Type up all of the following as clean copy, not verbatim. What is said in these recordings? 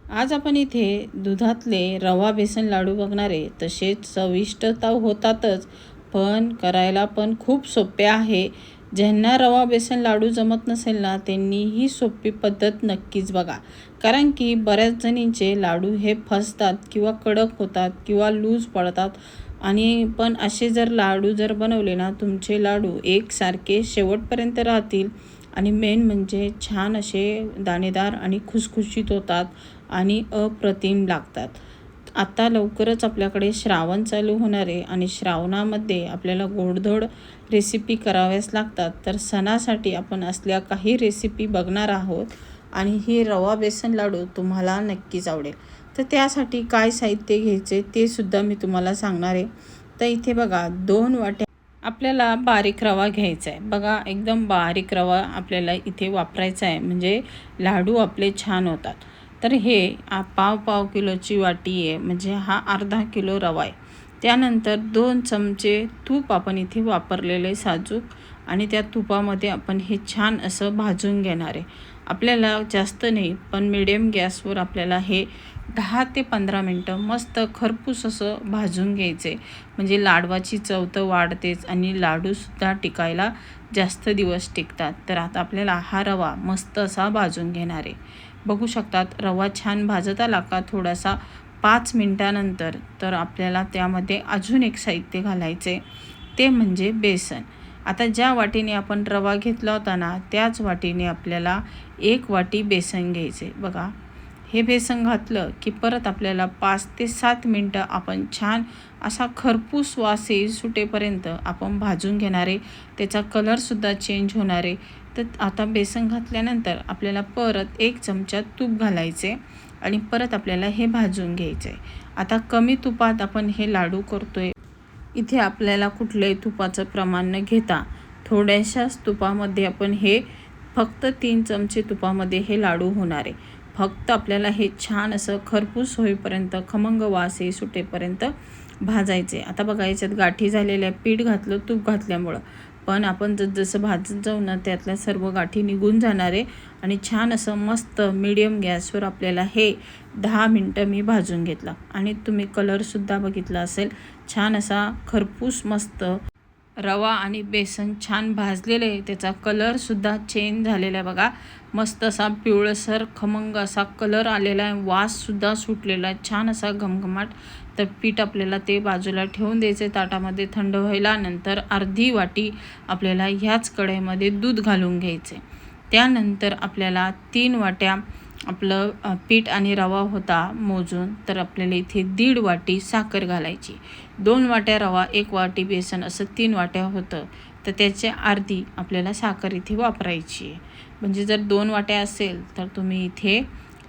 आज आपण इथे दुधातले रवा बेसन लाडू बघणार आहे. तसेच चविष्ट तर होतातच, पण करायला पण खूप सोपे आहे. ज्यांना रवा बेसन लाडू जमत नसेल ना, त्यांनी ही सोपी पद्धत नक्कीच बघा. कारण की बऱ्याच जणींचे लाडू हे फसतात किंवा कडक होतात किंवा लूज पडतात. आणि पण असे जर लाडू जर बनवले ना, तुमचे लाडू एकसारखे शेवटपर्यंत राहतील. आणि मेन म्हणजे छान असे दाणेदार आणि खुसखुशीत होतात आणि अप्रतिम लागतात. आता लवकरच आपल्याकडे श्रावण चालू होणार आहे आणि श्रावणामध्ये आपल्याला गोडधोड रेसिपी कराव्याच लागतात. तर सणासाठी आपण असल्या काही रेसिपी बघणार आहोत आणि ही रवा बेसन लाडू तुम्हाला नक्कीच आवडेल. तर त्यासाठी काय साहित्य घ्यायचे ते सुद्धा मी तुम्हाला सांगणार आहे. तर इथे बघा 2 वाट्या आपल्याला बारीक रवा घ्यायचा आहे. बघा एकदम बारीक रवा आपल्याला इथे वापरायचा आहे, म्हणजे लाडू आपले छान होतात. तर हे पाव किलोची वाटी आहे, म्हणजे हा अर्धा किलो रवा आहे. त्यानंतर 2 चमचे तूप आपण इथे वापरलेले साजूक, आणि त्या तुपामध्ये आपण हे छान असं भाजून घेणार आहे. आपल्याला जास्त नाही, पण मिडियम गॅसवर आपल्याला हे 10 ते 15 मिनटं मस्त खरपूस असं भाजून घ्यायचे. म्हणजे लाडवाची चव तर वाढतेच आणि लाडूसुद्धा टिकायला जास्त दिवस टिकतात. तर आता आपल्याला हा रवा मस्त असा भाजून घेणार आहे. बघू शकतात रवा छान भाजत आला का थोडासा 5 मिनटानंतर, तर आपल्याला त्यामध्ये अजून एक साहित्य घालायचे, ते म्हणजे बेसन. आता ज्या वाटीने आपण रवा घेतला होता ना, त्याच वाटीने आपल्याला 1 वाटी बेसन घ्यायचे. बघा हे बेसन घातलं की परत आपल्याला 5 ते 7 मिनटं आपण छान असा खरपूस वास सुटेपर्यंत आपण भाजून घेणार आहे. त्याचा कलरसुद्धा चेंज होणार आहे. तर आता बेसन घातल्यानंतर आपल्याला परत 1 चमचा तूप घालायचे आणि परत आपल्याला हे भाजून घ्यायचं आहे. आता कमी तुपात आपण हे लाडू करतोय. इथे आपल्याला कुठल्याही तुपाचं प्रमाण न घेता थोड्याशाच तुपामध्ये आपण हे फक्त 3 चमचे तुपामध्ये हे लाडू होणार आहे. फक्त आपल्याला हे छान असं खरपूस होईपर्यंत, खमंग वास सुटेपर्यंत भाजायचे. आता बघा याच्यात गाठी झालेल्या, पीठ घातलं तूप घातल्यामुळं, पण आपण जसं भाजत जाऊ ना, त्यातल्या सर्व गाठी निघून जाणार आहे. आणि छान असं मस्त मीडियम गॅसवर आपल्याला हे 10 मिनटं मी भाजून घेतलं. आणि तुम्ही कलरसुद्धा बघितला असेल, छान असा खरपूस मस्त रवा आणि बेसन छान भाजलेलं आहे. त्याचा कलरसुद्धा चेंज झालेला आहे बघा. मस्त असा पिवळसर खमंग असा कलर आलेला आहे. वाससुद्धा सुटलेला आहे, छान असा घमघमाट. तर पीठ आपल्याला ते बाजूला ठेवून द्यायचे ताटामध्ये थंड व्हायला. नंतर अर्धी वाटी आपल्याला ह्याच कढईमध्ये दूध घालून घ्यायचे. त्यानंतर आपल्याला 3 वाट्या आपलं पीठ आणि रवा होता मोजून, तर आपल्याला इथे 1.5 वाटी साखर घालायची. 2 वाट्या रवा, 1 वाटी बेसन, असं 3 वाट्या होतं. तर त्याच्या अर्धी आपल्याला साखर इथे वापरायची आहे. म्हणजे जर 2 वाट्या असेल तर तुम्ही इथे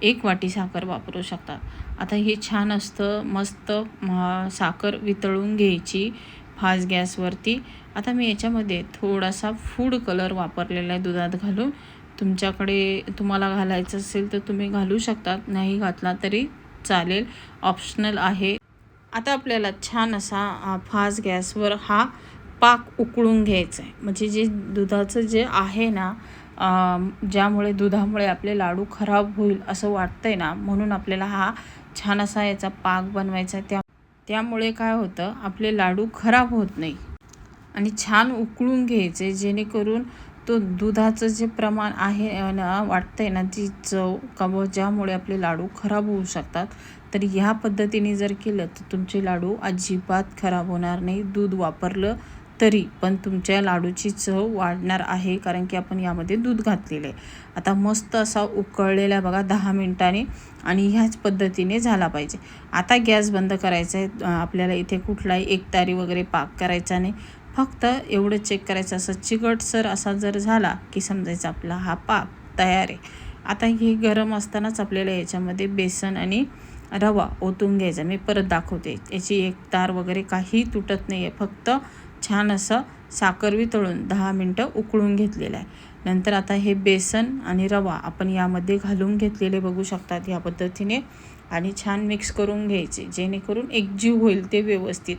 1 वाटी साखर वापरू शकता. आता हे छान असतं मस्त साखर वितळून घ्यायची फास्ट गॅसवरती. आता मी याच्यामध्ये थोडासा फूड कलर वापरलेला आहे दुधात घालून. तुम्हाला घालायचं असेल तर तुम्ही घालू शकतात, नाही घातला तरी चालेल, ऑप्शनल आहे. आता आपल्याला छान असा फास्ट गॅसवर हा पाक उकळून घ्यायचा आहे. म्हणजे जे दुधाचं जे आहे ना, ज्यामुळे दुधामुळे आपले लाडू खराब होईल असं वाटतंय ना, म्हणून आपल्याला हा छान असा याचा पाक बनवायचा आहे. त्यामुळे काय होतं, आपले लाडू खराब होत नाही. आणि छान उकळून घ्यायचे, जेणेकरून तो दुधाचं जे प्रमाण आहे ना, वाटतंय ना, ती चव ज्यामुळे आपले लाडू खराब होऊ शकतात. तर ह्या पद्धतीने जर केलं तर तुमचे लाडू अजिबात खराब होणार नाही. दूध वापरलं तरी पण तुमच्या लाडूची चव वाढणार आहे, कारण की आपण यामध्ये दूध घातलेलं आहे. आता मस्त असा उकळलेला बघा 10 मिनिटांनी, आणि ह्याच पद्धतीने झाला पाहिजे. आता गॅस बंद करायचा आहे. आपल्याला इथे कुठलाही एकतारी वगैरे पाक करायचा नाही. फक्त एवढं चेक करायचं, असं चिकटसर असा जर झाला की समजायचं आपला हा पाक तयार आहे. आता हे गरम असतानाच आपल्याला याच्यामध्ये बेसन आणि रवा ओतून घ्यायचा. मी परत दाखवते, याची एक तार वगैरे काही तुटत नाही आहे. फक्त छान असं साखर वितळून 10 मिनटं उकळून घेतलेलं आहे. नंतर आता हे बेसन आणि रवा आपण यामध्ये घालून घेतलेले बघू शकतात ह्या पद्धतीने, आणि छान मिक्स करून घ्यायचे, जेणेकरून एकजीव होईल ते व्यवस्थित.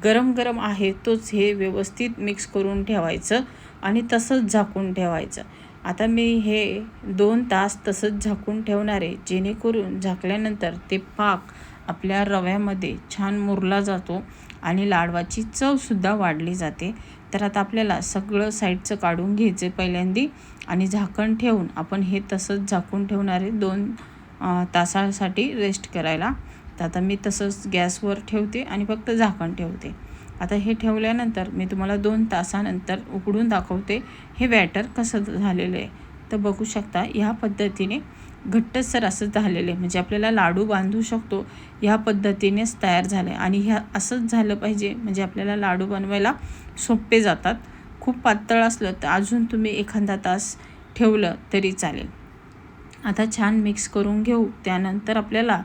गरम गरम आहे तोच हे व्यवस्थित मिक्स करून ठेवायचं आणि तसंच झाकून ठेवायचं. आता मी हे 2 तास तसंच झाकून ठेवणार आहे, जेणेकरून झाकल्यानंतर ते पाक आपल्या रव्यामध्ये छान मुरला जातो आणि लाडवाची चवसुद्धा वाढली जाते. तर आता आपल्याला सगळं साईडचं काढून घ्यायचं पहिल्यांदी आणि झाकण ठेवून आपण हे तसंच झाकून ठेवणार आहे 2 तासासाठी रेस्ट करायला. तर आता मी तसंच गॅसवर ठेवते आणि फक्त झाकण ठेवते. आता हे ठेवल्यानंतर मी तुम्हाला 2 तासानंतर उघडून दाखवते हे बॅटर कसं झालेलं आहे. तर बघू शकता ह्या पद्धतीने घट्टसर असं झालेलं आहे, म्हणजे आपल्याला लाडू बांधू शकतो ह्या पद्धतीनेच तयार झालं आहे. आणि ह्या असंच झालं पाहिजे, म्हणजे आपल्याला लाडू बनवायला सोपे जातात. खूप पातळ असलं तर अजून तुम्ही एखादा तास ठेवलं तरी चालेल. आता छान मिक्स करून घेऊ. त्यानंतर आपल्याला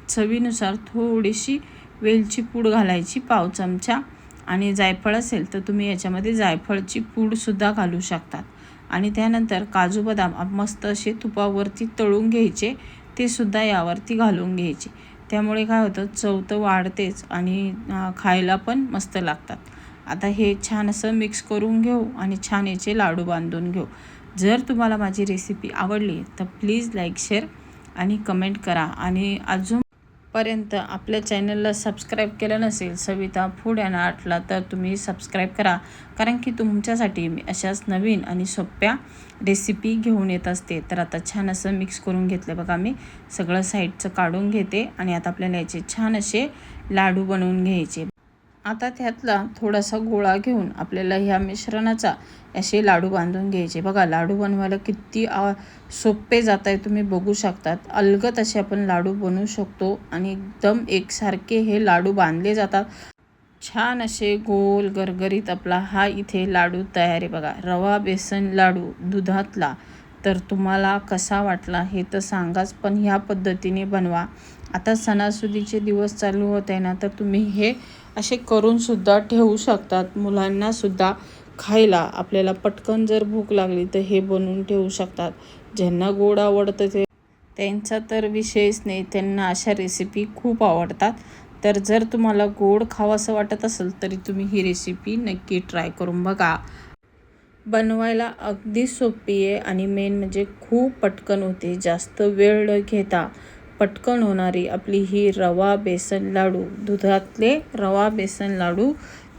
चवीनुसार थोडीशी वेलची पूड घालायची, पाव चमचा, आणि जायफळ असेल तर तुम्ही याच्यामध्ये जायफळची पूडसुद्धा घालू शकतात. आणि त्यानंतर काजू बदाम मस्त असे तुपावरती तळून घ्यायचे, ते सुद्धा यावरती घालून घ्यायचे. त्यामुळे काय होतं, चव तर वाढतेच आणि खायला पण मस्त लागतात. आता हे छान असं मिक्स करून घेऊ आणि छान याचे लाडू बांधून घेऊ. जर तुम्हाला माझी रेसिपी आवडली तर प्लीज लाईक, शेअर आणि कमेंट करा. आणि अजूनपर्यंत आपल्या चॅनलला सबस्क्राईब केलं नसेल सविता फूड अँड आर्टला तर तुम्ही सबस्क्राईब करा, कारण की तुमच्यासाठी मी अशाच नवीन आणि सोप्या रेसिपी घेऊन येत असते. तर आता छान असं मिक्स करून घेतलं बघा, मी सगळं साईडचं काढून घेते आणि आता आपल्याला याचे छान असे लाडू बनवून घ्यायचे. आता त्यातला थोडासा गोळा घेऊन आपल्याला ह्या मिश्रणाचा असे लाडू बांधून घ्यायचे. बघा लाडू बनवायला किती सोपे जात आहे, तुम्ही बघू शकतात. अलगद असे आपण लाडू बनवू शकतो आणि एकदम एकसारखे हे लाडू बांधले जातात. छान असे गोल गरगरीत आपला हा इथे लाडू तयार आहे बघा, रवा बेसन लाडू दुधातला. तर तुम्हाला कसा वाटला हे तर सांगाच, पण ह्या पद्धतीने बनवा. आता सणासुदीचे दिवस चालू होत आहे ना, तर तुम्ही हे असे करूनसुद्धा ठेवू शकतात. मुलांनासुद्धा खायला आपल्याला पटकन जर भूक लागली तर हे बनवून ठेवू शकतात. ज्यांना गोड आवडतं ते त्यांचा तर विषयच नाही, त्यांना अशा रेसिपी खूप आवडतात. तर जर तुम्हाला गोड खावंसं वाटत असेल तरी तुम्ही ही रेसिपी नक्की ट्राय करून बघा. बनवायला अगदी सोपी आहे आणि मेन म्हणजे खूप पटकन होते. जास्त वेळ न घेता पटकन होणारी आपली ही रवा बेसन लाडू, दुधातले रवा बेसन लाडू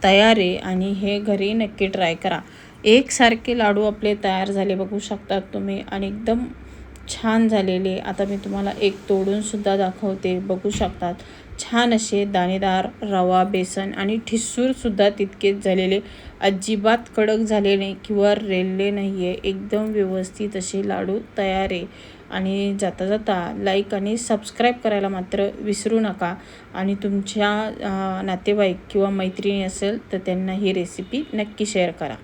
तयार आहे. आणि हे घरी नक्की ट्राय करा. एकसारखे लाडू आपले तयार झाले बघू शकतात तुम्ही आणि एकदम छान झालेले. आता मी तुम्हाला एक तोडूनसुद्धा दाखवते, बघू शकतात. छान असे दाणेदार रवा बेसन आणि ठिसूरसुद्धा तितकेच झालेले, अजिबात कडक झाले नाही किंवा रेलले नाही आहे. एकदम व्यवस्थित असे लाडू तयार आहे. आणि जाता जाता लाईक आणि सबस्क्राईब करायला मात्र विसरू नका. आणि तुमच्या नातेवाईक किंवा मैत्रिणी असेल तर त्यांना ही रेसिपी नक्की शेअर करा.